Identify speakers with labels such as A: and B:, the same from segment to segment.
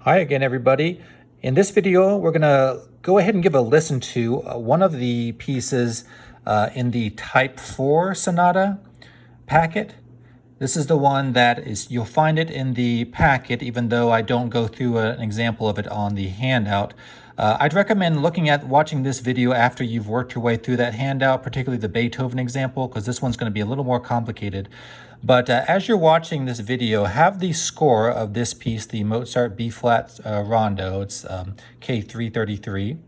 A: Hi again, everybody. In this video, we're going to go ahead and give a listen to one of the pieces in the Type 4 Sonata packet. This is the one that you'll find it in the packet, even though I don't go through an example of it on the handout. I'd recommend watching this video after you've worked your way through that handout, particularly the Beethoven example, because this one's going to be a little more complicated. But as you're watching this video, have the score of this piece, the Mozart B-flat Rondo. It's K333.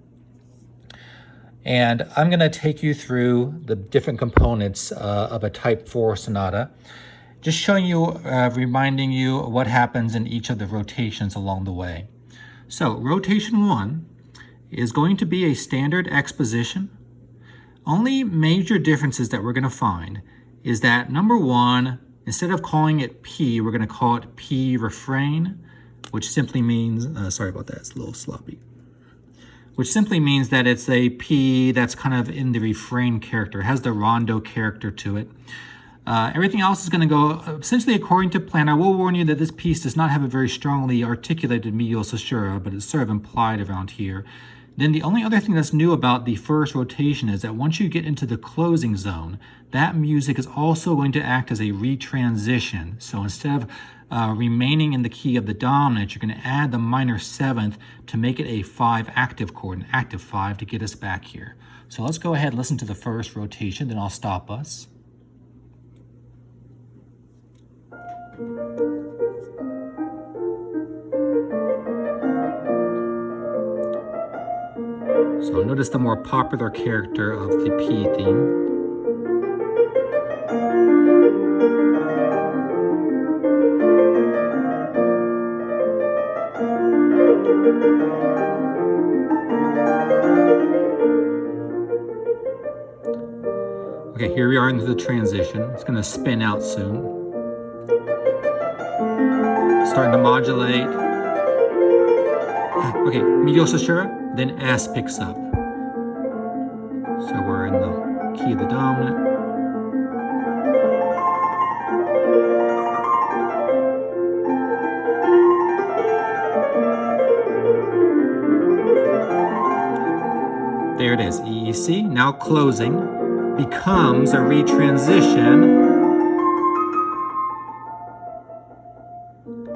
A: And I'm going to take you through the different components of a Type 4 sonata, just showing you, reminding you what happens in each of the rotations along the way. So rotation 1 is going to be a standard exposition. Only major differences that we're going to find is that number 1, instead of calling it P, we're going to call it P refrain, which simply means, sorry about that, it's a little sloppy, which simply means that it's a P that's kind of in the refrain character, has the rondo character to it. Everything else is going to go essentially according to plan. I will warn you that this piece does not have a very strongly articulated medial caesura, but it's sort of implied around here. Then the only other thing that's new about the first rotation is that once you get into the closing zone, that music is also going to act as a retransition. So instead of remaining in the key of the dominant, you're going to add the minor 7th to make it a 5 active chord, an active 5 to get us back here. So let's go ahead and listen to the first rotation, then I'll stop us. So notice the more popular character of the P theme. Okay, here we are into the transition. It's going to spin out soon. Starting to modulate. Okay, medial caesura, then S picks up. So we're in the key of the dominant. There it is, E, C. Now closing becomes a retransition.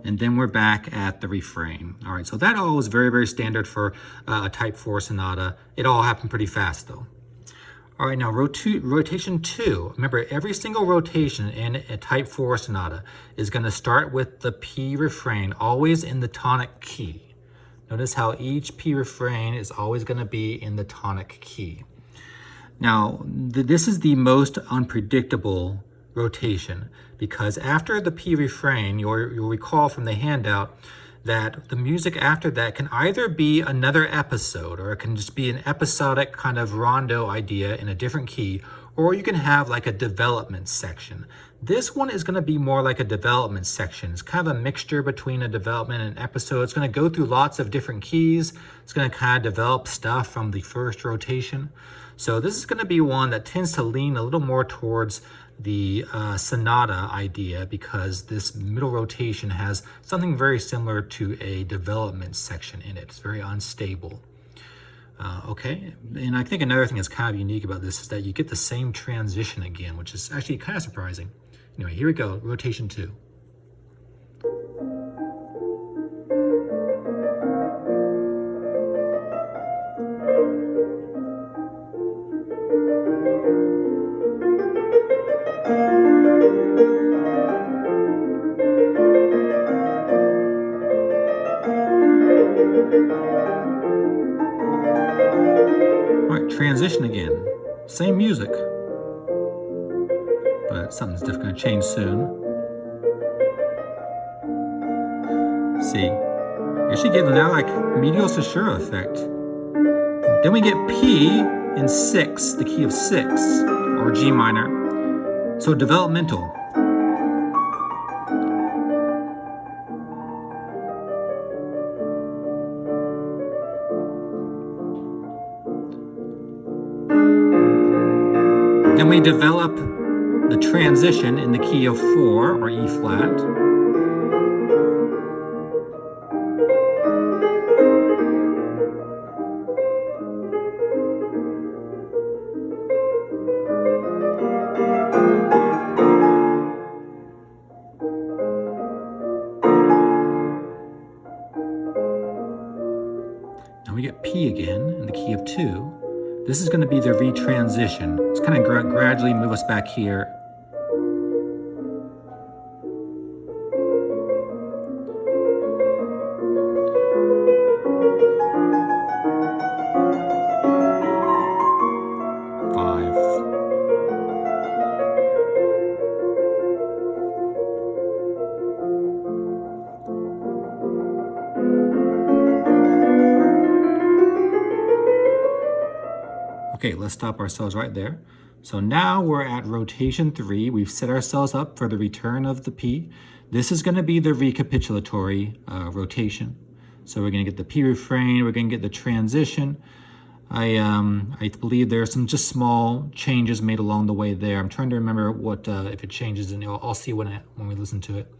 A: And then we're back at the refrain. All right, so that all is very, very standard for a Type 4 sonata. It all happened pretty fast, though. All right, now rotation 2. Remember, every single rotation in a Type 4 sonata is going to start with the P refrain, always in the tonic key. Notice how each P refrain is always going to be in the tonic key. Now, this is the most unpredictable rotation, because after the P refrain, you'll recall from the handout that the music after that can either be another episode, or it can just be an episodic kind of rondo idea in a different key, or you can have like a development section. This one is going to be more like a development section. It's kind of a mixture between a development and an episode. It's going to go through lots of different keys. It's going to kind of develop stuff from the first rotation. So this is going to be one that tends to lean a little more towards the sonata idea, because this middle rotation has something very similar to a development section in it. It's very unstable. Okay, and I think another thing that's kind of unique about this is that you get the same transition again, which is actually kind of surprising. Anyway, here we go, rotation 2. Transition again, same music, but something's going to change soon. See, you're actually getting now like medial caesura effect. Then we get P in 6, the key of 6, or G minor, so developmental. Then we develop the transition in the key of 4, or E flat. we get P again in the key of 2. This is going to be the retransition. It's kind of gradually move us back here. Okay, let's stop ourselves right there. So now we're at rotation 3. We've set ourselves up for the return of the P. This is going to be the recapitulatory rotation. So we're going to get the P refrain, we're going to get the transition. I believe there are some just small changes made along the way there. I'm trying to remember what if it changes, and I'll see when we listen to it.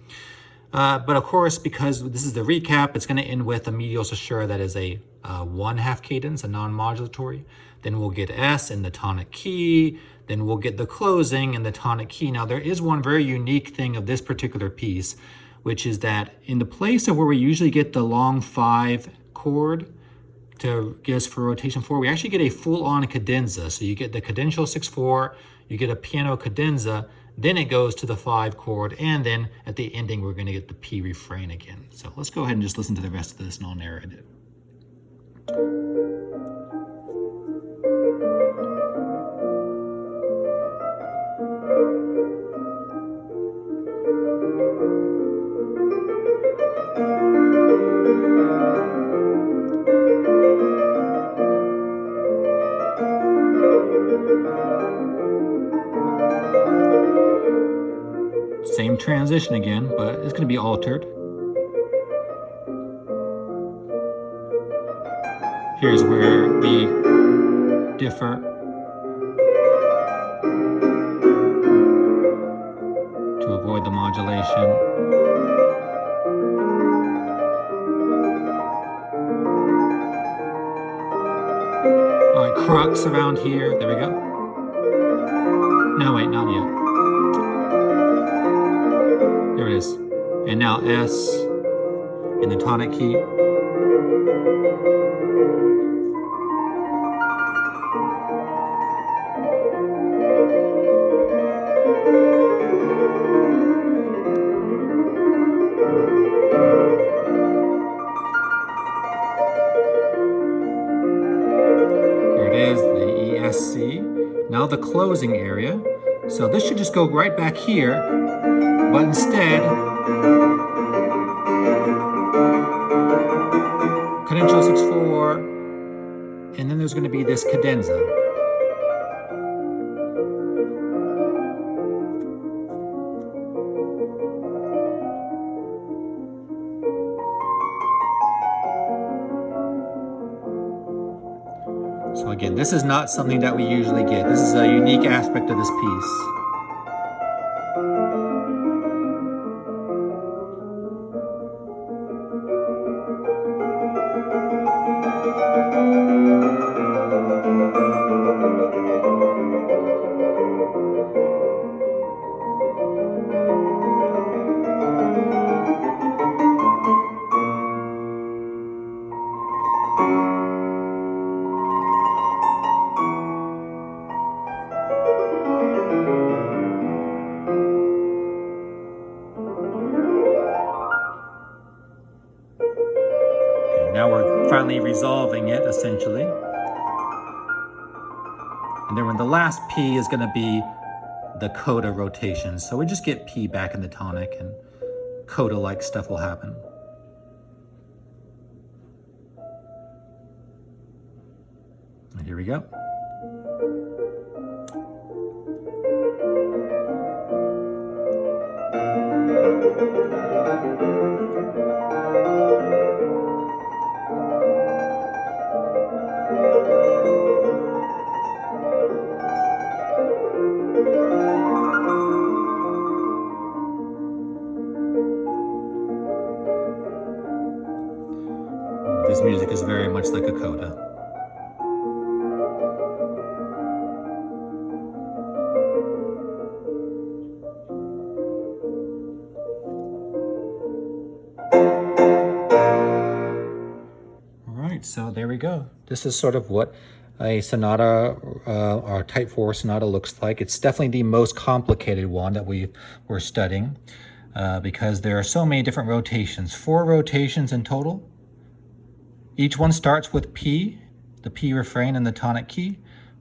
A: But of course, because this is the recap, it's going to end with a medial sussurra that is a 1/2 cadence, a non-modulatory. Then we'll get S in the tonic key. Then we'll get the closing in the tonic key. Now, there is one very unique thing of this particular piece, which is that in the place of where we usually get the long 5 chord to get us for rotation 4, we actually get a full-on cadenza. So you get the cadential 6/4, you get a piano cadenza, then it goes to the 5 chord, and then at the ending, we're going to get the P refrain again. So let's go ahead and just listen to the rest of this, and I'll narrate it. Same transition again, but it's going to be altered. Here's where we differ. To avoid the modulation. All right, crux around here. There we go. No, wait, not yet. There it is. And now S in the tonic key. Here it is, the ESC. Now the closing area. So this should just go right back here, but instead, cadential 6/4, and then there's going to be this cadenza. So again, this is not something that we usually get. This is a unique aspect of this piece. Now we're finally resolving it, essentially. And then when the last P is going to be the coda rotation. So we just get P back in the tonic, and coda-like stuff will happen. And here we go. This music is very much like a coda. All right, right, so there we go. This is sort of what a sonata or type 4 sonata looks like. It's definitely the most complicated one that we're studying because there are so many different rotations. 4 rotations in total. Each one starts with P, the P refrain and the tonic key,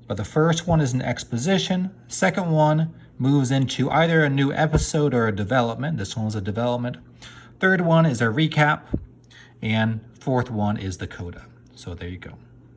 A: but the first one is an exposition. Second one moves into either a new episode or a development. This one was a development. Third one is a recap, and fourth one is the coda. So there you go.